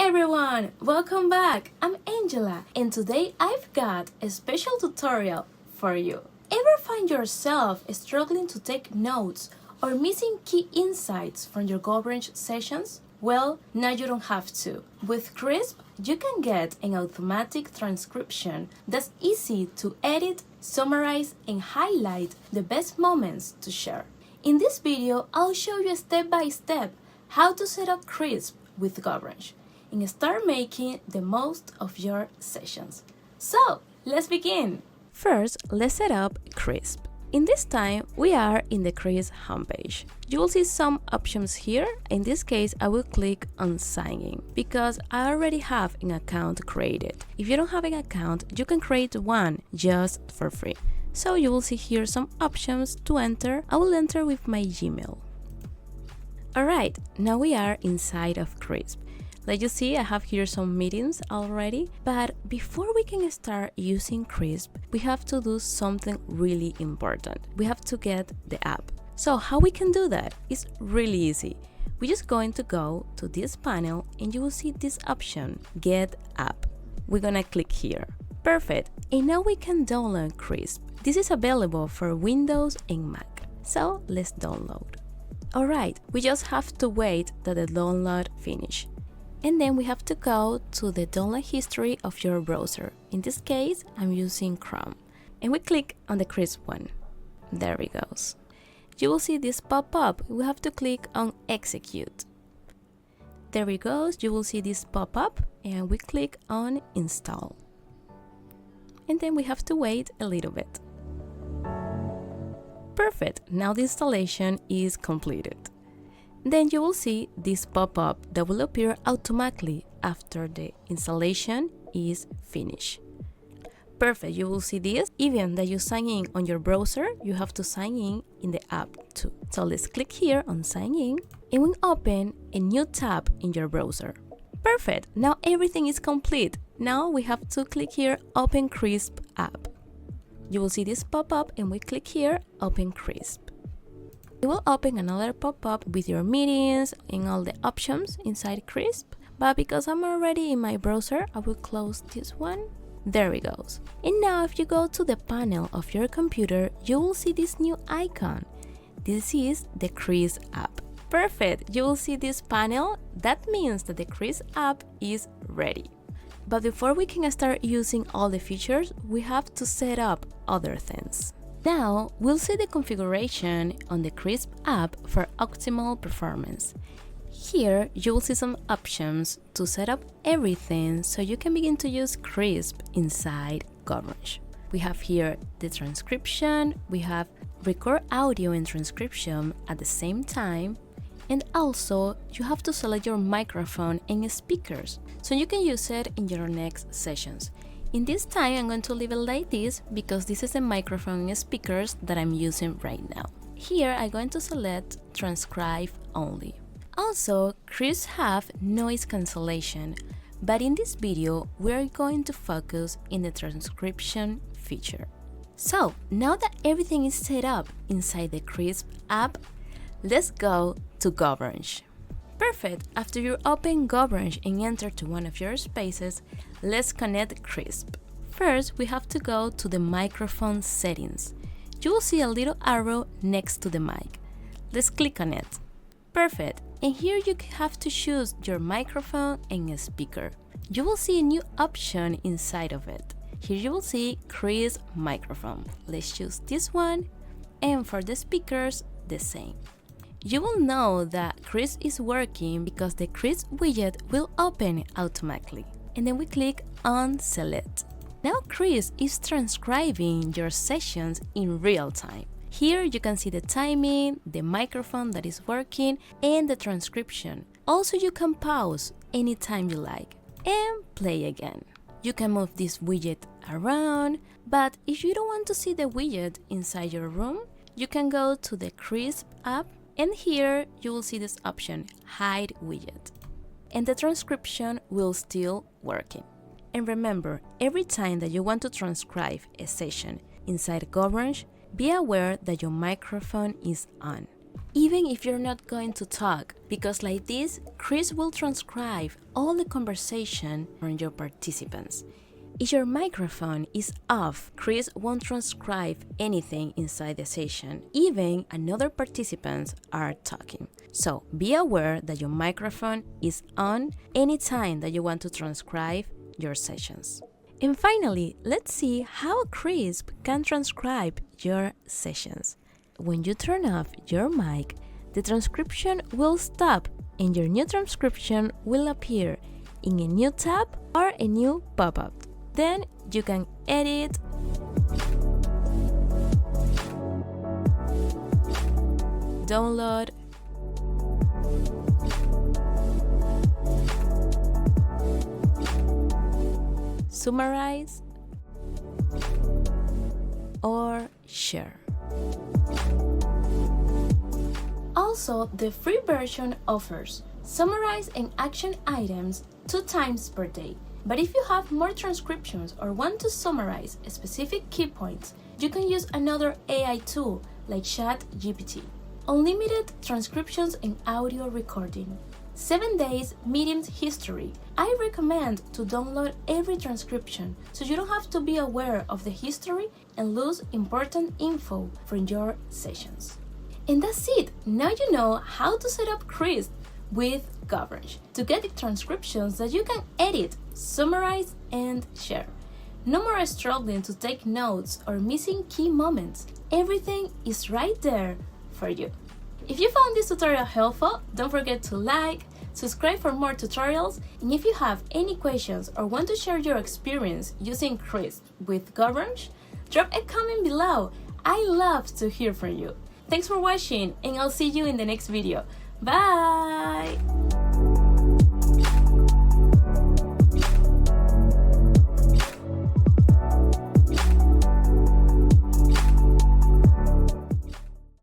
everyone! Welcome back! I'm Angela and today I've got a special tutorial for you. Ever find yourself struggling to take notes or missing key insights from your GoBrunch sessions? Well, now you don't have to. With Krisp, you can get an automatic transcription that's easy to edit, summarize, and highlight the best moments to share. In this video, I'll show you step by step how to set up Krisp with GoBrunch and start making the most of your sessions. So, let's begin! First, let's set up Krisp. In this time, we are in the Krisp homepage. You will see some options here. In this case, I will click on Sign In because I already have an account created. If you don't have an account, you can create one just for free. So you will see here some options to enter. I will enter with my Gmail. Alright, now we are inside of Krisp. Like you see, I have here some meetings already, but before we can start using Krisp, we have to do something really important. We have to get the app. So how we can do that? It's really easy. We're just going to go to this panel and you will see this option, Get App. We're gonna click here. Perfect, and now we can download Krisp. This is available for Windows and Mac. So let's download. Alright, we just have to wait that the download finish. And then we have to go to the download history of your browser. In this case, I'm using Chrome. And we click on the Krisp one. There it goes. You will see this pop up. We have to click on Execute. There it goes. You will see this pop up and we click on Install. And then we have to wait a little bit. Perfect. Now the installation is completed. Then you will see this pop-up that will appear automatically after the installation is finished. Perfect, you will see this. Even that you sign in on your browser, you have to sign in the app too. So let's click here on Sign In and we'll open a new tab in your browser. Perfect, now everything is complete. Now we have to click here, Open Krisp app. You will see this pop-up and we click here, Open Krisp. It will open another pop-up with your meetings and all the options inside Krisp, but because I'm already in my browser, I will close this one. There it goes. And now if you go to the panel of your computer, you will see this new icon. This is the Krisp app. Perfect, you will see this panel. That means that the Krisp app is ready. But before we can start using all the features, we have to set up other things. Now, we'll see the configuration on the Krisp app for optimal performance. Here, you will see some options to set up everything so you can begin to use Krisp inside GoBrunch. We have here the transcription, we have record audio and transcription at the same time, and also you have to select your microphone and speakers so you can use it in your next sessions. In this time, I'm going to leave it like this because this is the microphone and speakers that I'm using right now. Here, I'm going to select Transcribe only. Also, Krisp have noise cancellation, but in this video, we're going to focus in the transcription feature. So, now that everything is set up inside the Krisp app, let's go to GoBrunch. Perfect, after you open GoBrunch and enter to one of your spaces, let's connect Krisp. First, we have to go to the microphone settings. You will see a little arrow next to the mic. Let's click on it. Perfect, and here you have to choose your microphone and a speaker. You will see a new option inside of it. Here you will see Krisp microphone. Let's choose this one, and for the speakers, the same. You will know that Krisp is working because the Krisp widget will open automatically. And then we click on Select. Now Krisp is transcribing your sessions in real time. Here you can see the timing, the microphone that is working, and the transcription. Also you can pause anytime you like and play again. You can move this widget around, but if you don't want to see the widget inside your room, you can go to the Krisp app. And here you will see this option, Hide Widget. And the transcription will still working. And remember, every time that you want to transcribe a session inside GoBrunch, be aware that your microphone is on. even if you're not going to talk, because like this, Krisp will transcribe all the conversation from your participants. If your microphone is off, Krisp won't transcribe anything inside the session, even another participants are talking. So be aware that your microphone is on anytime that you want to transcribe your sessions. And finally, let's see how Krisp can transcribe your sessions. When you turn off your mic, the transcription will stop and your new transcription will appear in a new tab or a new pop-up. Then you can edit, download, summarize, or share. Also, the free version offers summarize and action items 2 times per day. But if you have more transcriptions or want to summarize specific key points, you can use another AI tool like ChatGPT. Unlimited transcriptions and audio recording. 7 days meetings history. I recommend to download every transcription so you don't have to be aware of the history and lose important info from your sessions. And that's it! Now you know how to set up Krisp with GoBrunch to get the transcriptions that you can edit, summarize, and share. No more struggling to take notes or missing key moments. Everything is right there for you. If you found this tutorial helpful, don't forget to like, subscribe for more tutorials, and if you have any questions or want to share your experience using Krisp with GoBrunch, drop a comment below. I love to hear from you. Thanks for watching, and I'll see you in the next video. Bye!